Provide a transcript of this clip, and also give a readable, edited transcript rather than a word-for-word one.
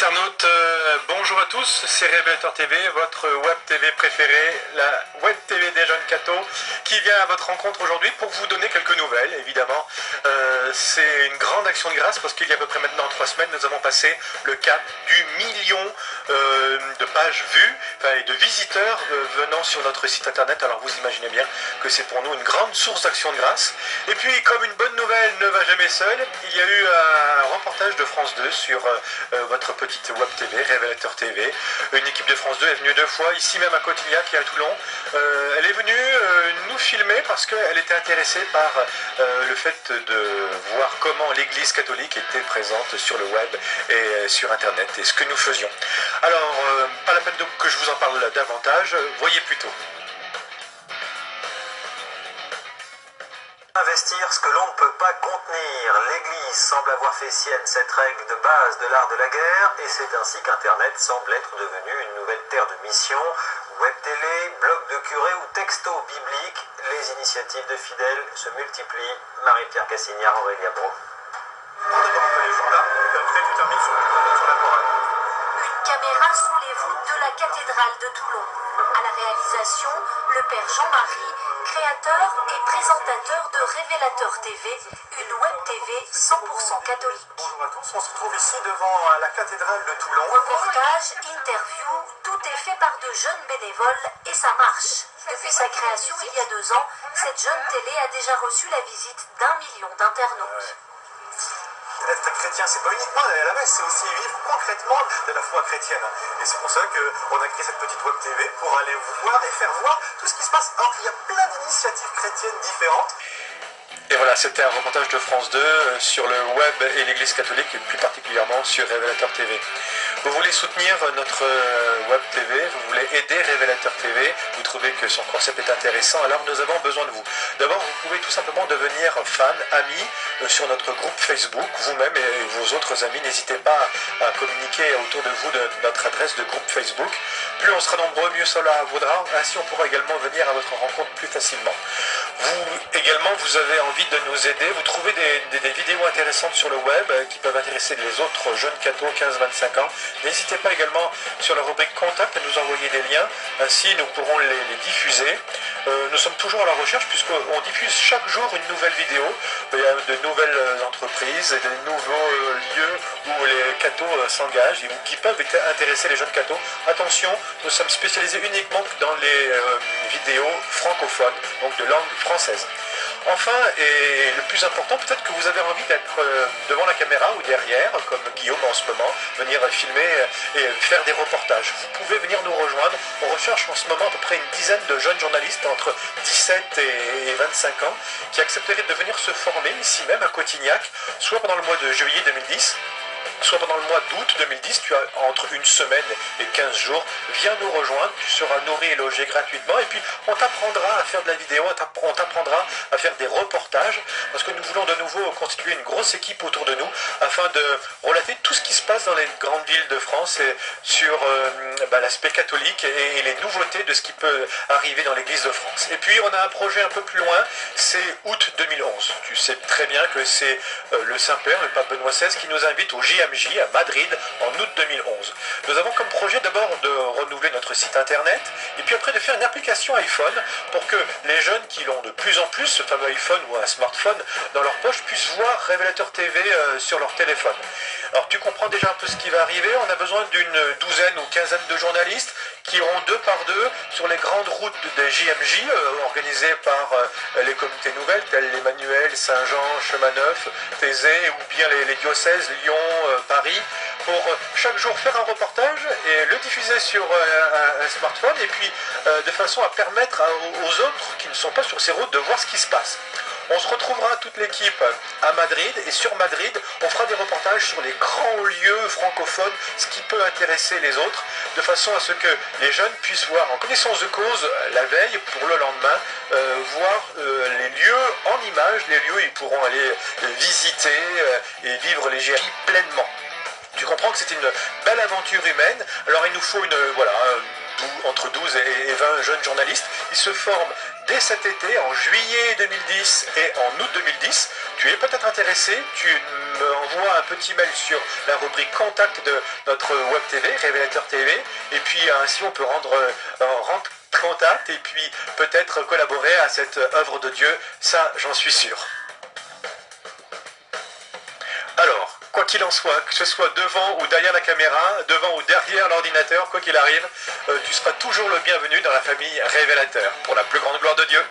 Internautes, bonjour à tous, c'est Révélateur TV, votre web TV préférée, la web TV des jeunes cathos, qui vient à votre rencontre aujourd'hui pour vous donner quelques nouvelles, évidemment. C'est une grande action de grâce parce qu'il y a à peu près maintenant 3 semaines, nous avons passé le cap du million de pages vues et de visiteurs venant sur notre site internet. Alors vous imaginez bien que c'est pour nous une grande source d'action de grâce. Et puis, comme une bonne nouvelle ne va jamais seule, il y a eu un reportage de France 2 sur votre petite web TV, Révélateur TV. Une équipe de France 2 est venue 2 fois, ici même à Cotignac et à Toulon. Elle est venue nous filmer parce qu'elle était intéressée par le fait de voir comment l'Église catholique était présente sur le web et sur Internet et ce que nous faisions. Alors, pas la peine que je vous en parle davantage, voyez plutôt. Investir ce que l'on ne peut pas contenir. L'Église semble avoir fait sienne cette règle de base de l'art de la guerre et c'est ainsi qu'Internet semble être devenu une nouvelle terre de mission. Web télé, blog de curé ou texto biblique, les initiatives de fidèles se multiplient. Marie-Pierre Cassignard, Aurélia Bro. D'abord on fait les jours là, et après tu termines sur la chorale. Une caméra sous les voûtes de la cathédrale de Toulon. À la réalisation, le père Jean-Marie, créateur et présentateur de Révélateur TV, une web TV 100% catholique. Bonjour à tous, on se retrouve ici devant la cathédrale de Toulon. Reportage, interview, tout est fait par de jeunes bénévoles et ça marche. Depuis sa création il y a 2 ans, cette jeune télé a déjà reçu la visite d'1 million d'internautes. Être chrétien, c'est pas uniquement aller à la messe, c'est aussi vivre concrètement de la foi chrétienne. Et c'est pour ça qu'on a créé cette petite web TV pour aller voir et faire voir tout ce qui se passe. Alors qu'il y a plein d'initiatives chrétiennes différentes. Et voilà, c'était un reportage de France 2 sur le web et l'Église catholique, et plus particulièrement sur Révélateur TV. Vous voulez soutenir notre web TV, vous voulez aider Révélateur TV, vous trouvez que son concept est intéressant, alors nous avons besoin de vous. D'abord, vous pouvez tout simplement devenir fan, ami sur notre groupe Facebook, vous-même et vos autres amis, n'hésitez pas à communiquer autour de vous de notre adresse de groupe Facebook. Plus on sera nombreux, mieux cela vaudra, ainsi on pourra également venir à votre rencontre plus facilement. Vous également, vous avez envie de nous aider, vous trouvez des vidéos intéressantes sur le web qui peuvent intéresser les autres jeunes cathos 15-25 ans. N'hésitez pas également sur la rubrique contact à nous envoyer des liens, ainsi nous pourrons les diffuser. Nous sommes toujours à la recherche puisqu'on diffuse chaque jour une nouvelle vidéo. Il y a de nouvelles entreprises et de nouveaux lieux où les cathos s'engagent et qui peuvent intéresser les jeunes cathos. Attention, nous sommes spécialisés uniquement dans les vidéos francophones, donc de langue française. Enfin, et le plus important, peut-être que vous avez envie d'être devant la caméra ou derrière, comme Guillaume en ce moment, venir filmer et faire des reportages. Vous pouvez venir nous rejoindre. On recherche en ce moment à peu près une dizaine de jeunes journalistes entre 17 et 25 ans qui accepteraient de venir se former ici même à Cotignac, soit pendant le mois de juillet 2010, soit pendant le mois d'août 2010, tu as entre 1 semaine et 15 jours, viens nous rejoindre, tu seras nourri et logé gratuitement, et puis on t'apprendra à faire de la vidéo, on t'apprendra à faire des reportages, parce que nous voulons de nouveau constituer une grosse équipe autour de nous, afin de relater tout ce qui se passe dans les grandes villes de France, et sur l'aspect catholique et les nouveautés de ce qui peut arriver dans l'Église de France. Et puis on a un projet un peu plus loin, c'est août 2011. Tu sais très bien que c'est le Saint-Père, le pape Benoît XVI, qui nous invite au JMJ à Madrid en août 2011. Nous avons comme projet d'abord de renouveler notre site internet et puis après de faire une application iPhone pour que les jeunes qui l'ont de plus en plus, ce fameux iPhone ou un smartphone dans leur poche, puissent voir Révélateur TV sur leur téléphone. Alors tu comprends déjà un peu ce qui va arriver. On a besoin d'une douzaine ou quinzaine de journalistes qui iront 2 par 2 sur les grandes routes des JMJ organisées par les comités nouvelles tels l'Emmanuel, Saint-Jean, Chemin-Neuf, Thésée ou bien les diocèses Lyon, Paris, pour chaque jour faire un reportage et le diffuser sur un smartphone et puis de façon à permettre aux autres qui ne sont pas sur ces routes de voir ce qui se passe. On se retrouvera toute l'équipe à Madrid et sur Madrid, on fera des reportages sur les grands lieux francophones, ce qui peut intéresser les autres, de façon à ce que les jeunes puissent voir en connaissance de cause la veille pour le lendemain, voir les lieux en images, les lieux où ils pourront aller visiter et vivre les GRI pleinement. Tu comprends que c'est une belle aventure humaine, alors il nous faut entre 12 et 20 jeunes journalistes. Ils se forment dès cet été, en juillet 2010 et en août 2010. Tu es peut-être intéressé, tu me envoies un petit mail sur la rubrique contact de notre web TV, Révélateur TV, et puis ainsi on peut rendre contact et puis peut-être collaborer à cette œuvre de Dieu, ça j'en suis sûr. Alors, quoi qu'il en soit, que ce soit devant ou derrière la caméra, devant ou derrière l'ordinateur, quoi qu'il arrive, tu seras toujours le bienvenu dans la famille Révélateur, pour la plus grande gloire de Dieu.